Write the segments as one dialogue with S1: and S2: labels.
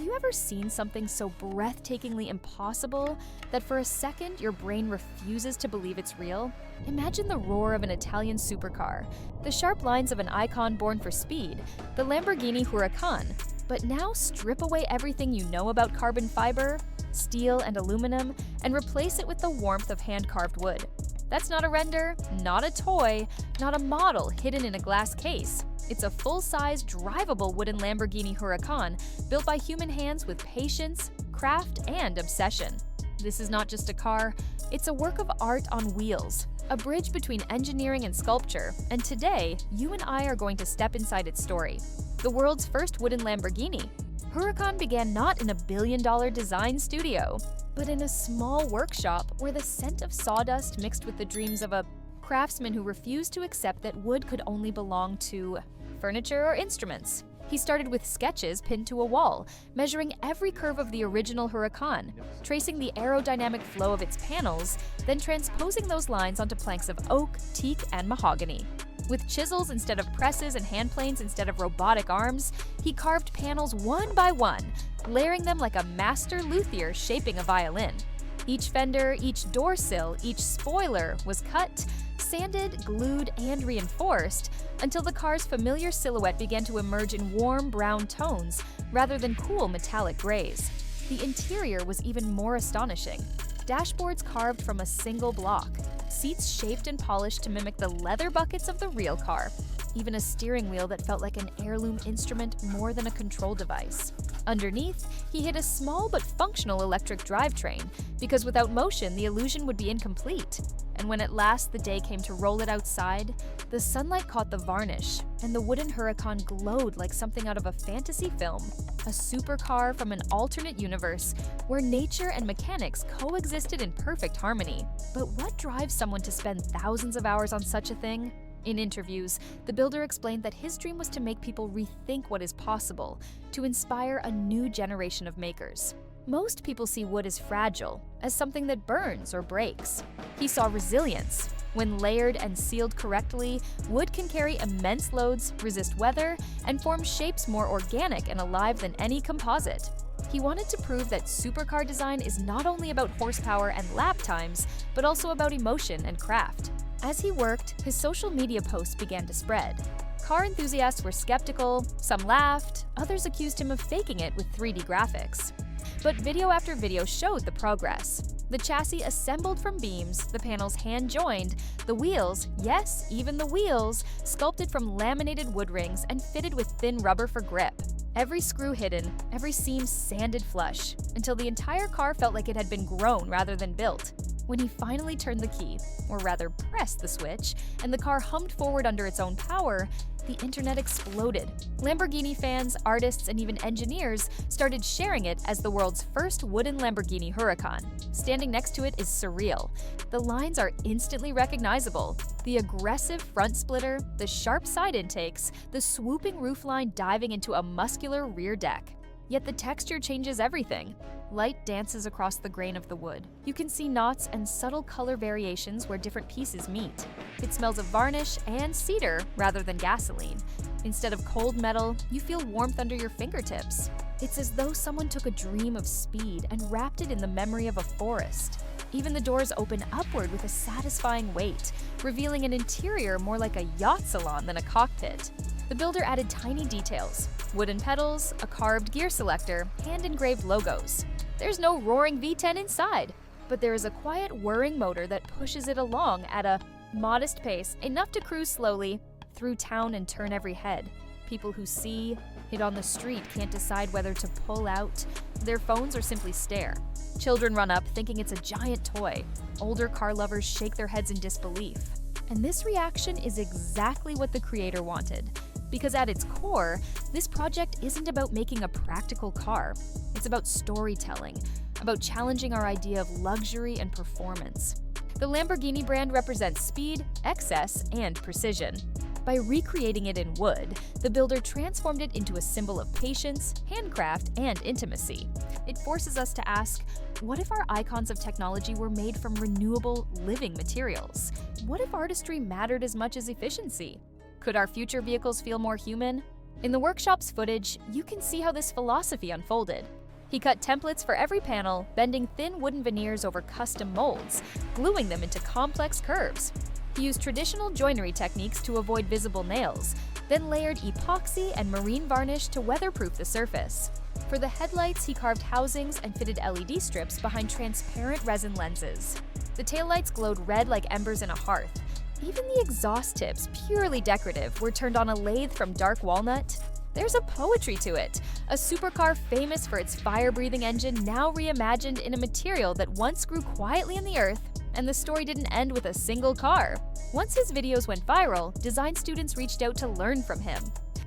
S1: Have you ever seen something so breathtakingly impossible that for a second your brain refuses to believe it's real? Imagine the roar of an Italian supercar, the sharp lines of an icon born for speed, the Lamborghini Huracán. But now strip away everything you know about carbon fiber, steel, and aluminum, and replace it with the warmth of hand-carved wood. That's not a render, not a toy, not a model hidden in a glass case. It's a full-size, drivable wooden Lamborghini Huracán built by human hands with patience, craft, and obsession. This is not just a car, it's a work of art on wheels, a bridge between engineering and sculpture, and today, you and I are going to step inside its story. The world's first wooden Lamborghini, Huracan began not in a billion-dollar design studio, but in a small workshop where the scent of sawdust mixed with the dreams of a craftsman who refused to accept that wood could only belong to furniture or instruments. He started with sketches pinned to a wall, measuring every curve of the original Huracan, tracing the aerodynamic flow of its panels, then transposing those lines onto planks of oak, teak, and mahogany. With chisels instead of presses and hand planes instead of robotic arms, he carved panels one by one, layering them like a master luthier shaping a violin. Each fender, each door sill, each spoiler was cut, sanded, glued, and reinforced until the car's familiar silhouette began to emerge in warm brown tones rather than cool metallic grays. The interior was even more astonishing. Dashboards carved from a single block, seats shaped and polished to mimic the leather buckets of the real car, even a steering wheel that felt like an heirloom instrument more than a control device. Underneath, he hid a small but functional electric drivetrain, because without motion, the illusion would be incomplete. And when at last the day came to roll it outside, the sunlight caught the varnish, and the wooden Huracan glowed like something out of a fantasy film, a supercar from an alternate universe where nature and mechanics coexisted in perfect harmony. But what drives someone to spend thousands of hours on such a thing? In interviews, the builder explained that his dream was to make people rethink what is possible, to inspire a new generation of makers. Most people see wood as fragile, as something that burns or breaks. He saw resilience. When layered and sealed correctly, wood can carry immense loads, resist weather, and form shapes more organic and alive than any composite. He wanted to prove that supercar design is not only about horsepower and lap times, but also about emotion and craft. As he worked, his social media posts began to spread. Car enthusiasts were skeptical, some laughed, others accused him of faking it with 3D graphics. But video after video showed the progress. The chassis assembled from beams, the panels hand-joined, the wheels, yes, even the wheels, sculpted from laminated wood rings and fitted with thin rubber for grip. Every screw hidden, every seam sanded flush, until the entire car felt like it had been grown rather than built. When he finally turned the key, or rather pressed the switch, and the car hummed forward under its own power, the internet exploded. Lamborghini fans, artists, and even engineers started sharing it as the world's first wooden Lamborghini Huracan. Standing next to it is surreal. The lines are instantly recognizable. The aggressive front splitter, the sharp side intakes, the swooping roofline diving into a muscular rear deck. Yet the texture changes everything. Light dances across the grain of the wood. You can see knots and subtle color variations where different pieces meet. It smells of varnish and cedar rather than gasoline. Instead of cold metal, you feel warmth under your fingertips. It's as though someone took a dream of speed and wrapped it in the memory of a forest. Even the doors open upward with a satisfying weight, revealing an interior more like a yacht salon than a cockpit. The builder added tiny details: wooden pedals, a carved gear selector, hand-engraved logos. There's no roaring V10 inside, but there is a quiet whirring motor that pushes it along at a modest pace, enough to cruise slowly through town and turn every head. People who see it on the street can't decide whether to pull out their phones or simply stare. Children run up thinking it's a giant toy. Older car lovers shake their heads in disbelief. And this reaction is exactly what the creator wanted. Because at its core, this project isn't about making a practical car. It's about storytelling, about challenging our idea of luxury and performance. The Lamborghini brand represents speed, excess, and precision. By recreating it in wood, the builder transformed it into a symbol of patience, handcraft, and intimacy. It forces us to ask, what if our icons of technology were made from renewable, living materials? What if artistry mattered as much as efficiency? Could our future vehicles feel more human? In the workshop's footage, you can see how this philosophy unfolded. He cut templates for every panel, bending thin wooden veneers over custom molds, gluing them into complex curves. He used traditional joinery techniques to avoid visible nails, then layered epoxy and marine varnish to weatherproof the surface. For the headlights, he carved housings and fitted LED strips behind transparent resin lenses. The taillights glowed red like embers in a hearth. Even the exhaust tips, purely decorative, were turned on a lathe from dark walnut. There's a poetry to it. A supercar famous for its fire-breathing engine now reimagined in a material that once grew quietly in the earth, and the story didn't end with a single car. Once his videos went viral, design students reached out to learn from him.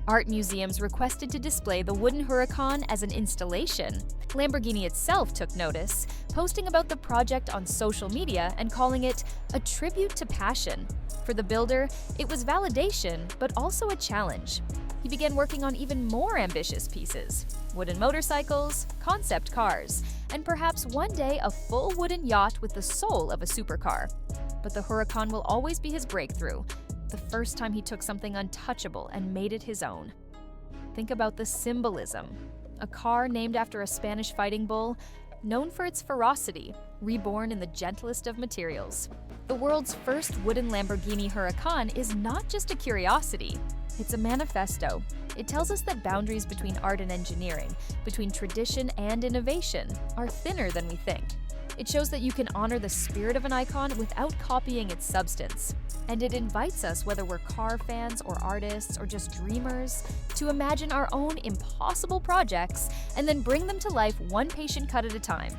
S1: Art museums requested to display the wooden Huracan as an installation. Lamborghini itself took notice, posting about the project on social media and calling it a tribute to passion. For the builder, it was validation, but also a challenge. He began working on even more ambitious pieces: wooden motorcycles, concept cars, and perhaps one day a full wooden yacht with the soul of a supercar. But the Huracan will always be his breakthrough, the first time he took something untouchable and made it his own. Think about the symbolism. A car named after a Spanish fighting bull, known for its ferocity, reborn in the gentlest of materials. The world's first wooden Lamborghini Huracan is not just a curiosity, it's a manifesto. It tells us that boundaries between art and engineering, between tradition and innovation, are thinner than we think. It shows that you can honor the spirit of an icon without copying its substance. And it invites us, whether we're car fans or artists or just dreamers, to imagine our own impossible projects and then bring them to life one patient cut at a time.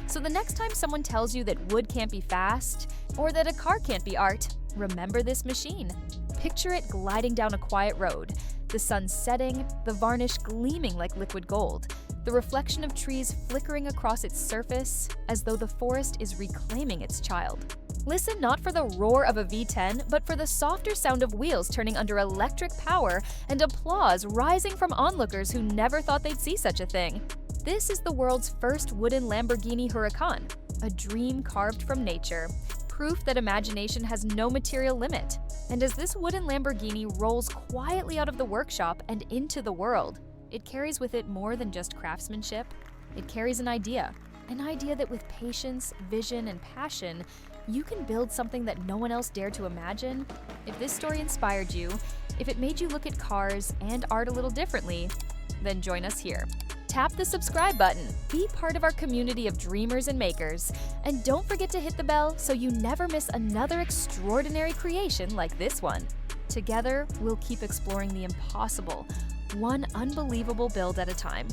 S1: So the next time someone tells you that wood can't be fast or that a car can't be art, remember this machine. Picture it gliding down a quiet road, the sun setting, the varnish gleaming like liquid gold, the reflection of trees flickering across its surface as though the forest is reclaiming its child. Listen not for the roar of a V10, but for the softer sound of wheels turning under electric power and applause rising from onlookers who never thought they'd see such a thing. This is the world's first wooden Lamborghini Huracan, a dream carved from nature, proof that imagination has no material limit. And as this wooden Lamborghini rolls quietly out of the workshop and into the world, it carries with it more than just craftsmanship. It carries an idea that with patience, vision, and passion, you can build something that no one else dared to imagine. If this story inspired you, if it made you look at cars and art a little differently, then join us here. Tap the subscribe button, be part of our community of dreamers and makers, and don't forget to hit the bell so you never miss another extraordinary creation like this one. Together, we'll keep exploring the impossible, one unbelievable build at a time.